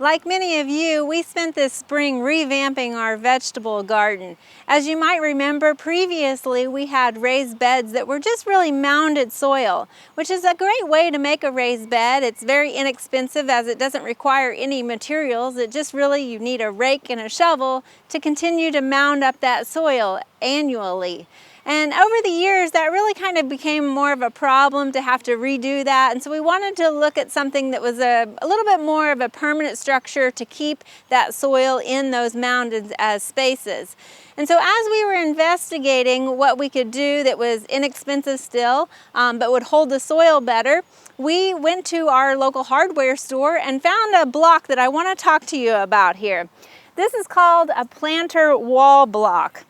Like many of you, we spent this spring revamping our vegetable garden. As you might remember, previously we had raised beds that were just really mounded soil, which is a great way to make a raised bed. It's very inexpensive as it doesn't require any materials. It just really, you need a rake and a shovel to continue to mound up that soil annually. And over the years, that really kind of became more of a problem to have to redo that. And so we wanted to look at something that was a little bit more of a permanent structure to keep that soil in those mounded spaces. And so as we were investigating what we could do that was inexpensive still, but would hold the soil better, we went to our local hardware store and found a block that I want to talk to you about here. This is called a planter wall block.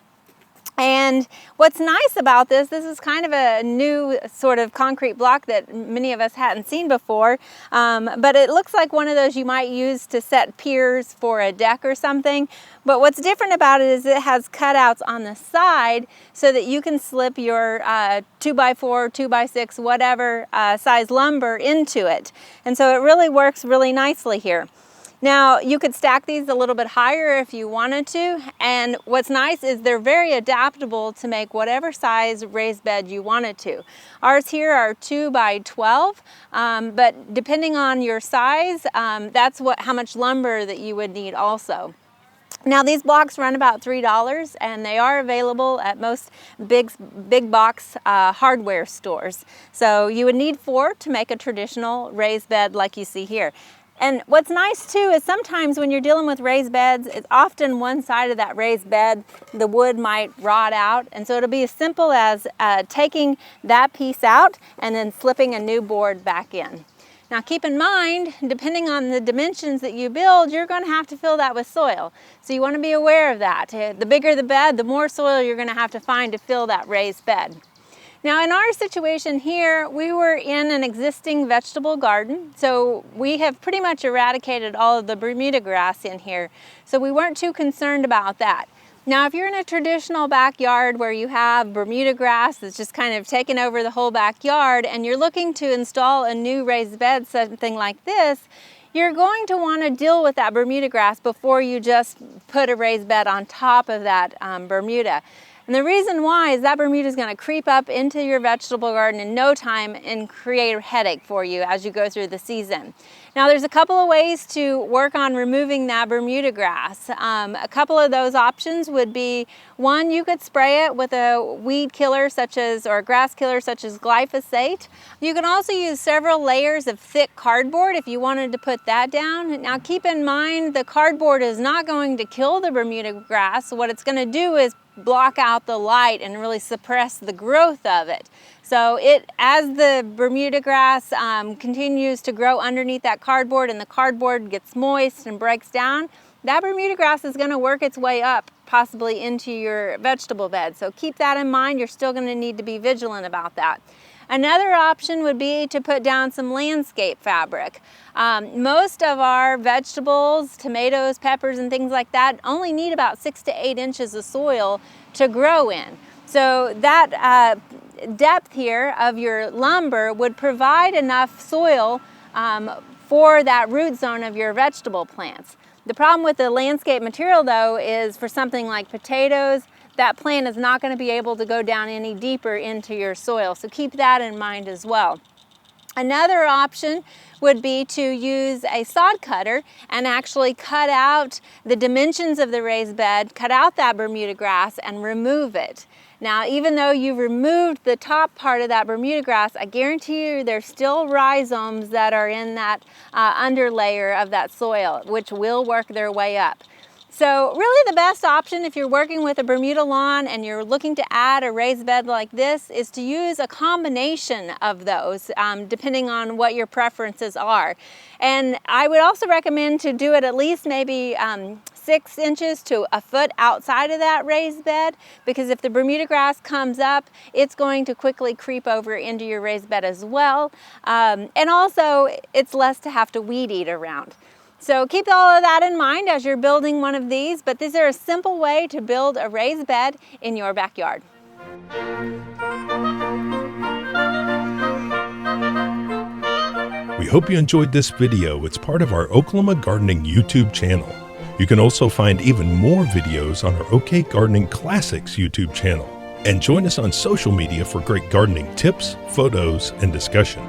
And what's nice about this is kind of a new sort of concrete block that many of us hadn't seen before, but it looks like one of those you might use to set piers for a deck or something. But what's different about it is it has cutouts on the side so that you can slip your 2x4, 2x6, whatever size lumber into it. And so it really works really nicely here. Now, you could stack these a little bit higher if you wanted to, and what's nice is they're very adaptable to make whatever size raised bed you wanted to. Ours here are 2x12, but depending on your size, that's how much lumber that you would need also. Now, these blocks run about $3, and they are available at most big box hardware stores. So you would need 4 to make a traditional raised bed like you see here. And what's nice too is sometimes when you're dealing with raised beds, it's often one side of that raised bed, the wood might rot out. And so it'll be as simple as taking that piece out and then slipping a new board back in. Now keep in mind, depending on the dimensions that you build, you're going to have to fill that with soil. So you want to be aware of that. The bigger the bed, the more soil you're going to have to find to fill that raised bed. Now in our situation here, we were in an existing vegetable garden, so we have pretty much eradicated all of the Bermuda grass in here, so we weren't too concerned about that. Now if you're in a traditional backyard where you have Bermuda grass that's just kind of taken over the whole backyard and you're looking to install a new raised bed, something like this, you're going to want to deal with that Bermuda grass before you just put a raised bed on top of that Bermuda. And the reason why is that Bermuda is going to creep up into your vegetable garden in no time and create a headache for you as you go through the season. Now there's a couple of ways to work on removing that Bermuda grass. A couple of those options would be, one, you could spray it with a weed killer or a grass killer such as glyphosate. You can also use several layers of thick cardboard if you wanted to put that down. Now keep in mind the cardboard is not going to kill the Bermuda grass. What it's going to do is block out the light and really suppress the growth of it. So as the Bermuda grass continues to grow underneath that cardboard and the cardboard gets moist and breaks down, that Bermuda grass is going to work its way up, possibly into your vegetable bed. So keep that in mind. You're still going to need to be vigilant about that. Another option would be to put down some landscape fabric. Most of our vegetables, tomatoes, peppers, and things like that only need about 6 to 8 inches of soil to grow in. So that depth here of your lumber would provide enough soil for that root zone of your vegetable plants. The problem with the landscape material though is for something like potatoes, that plant is not going to be able to go down any deeper into your soil. So keep that in mind as well. Another option would be to use a sod cutter and actually cut out the dimensions of the raised bed, cut out that Bermuda grass and remove it. Now, even though you've removed the top part of that Bermuda grass, I guarantee you there's still rhizomes that are in that underlayer of that soil, which will work their way up. So really the best option if you're working with a Bermuda lawn and you're looking to add a raised bed like this is to use a combination of those depending on what your preferences are. And I would also recommend to do it at least maybe 6 inches to a foot outside of that raised bed, because if the Bermuda grass comes up, it's going to quickly creep over into your raised bed as well. And also it's less to have to weed eat around. So keep all of that in mind as you're building one of these, but these are a simple way to build a raised bed in your backyard. We hope you enjoyed this video. It's part of our Oklahoma Gardening YouTube channel. You can also find even more videos on our OK Gardening Classics YouTube channel. And join us on social media for great gardening tips, photos, and discussion.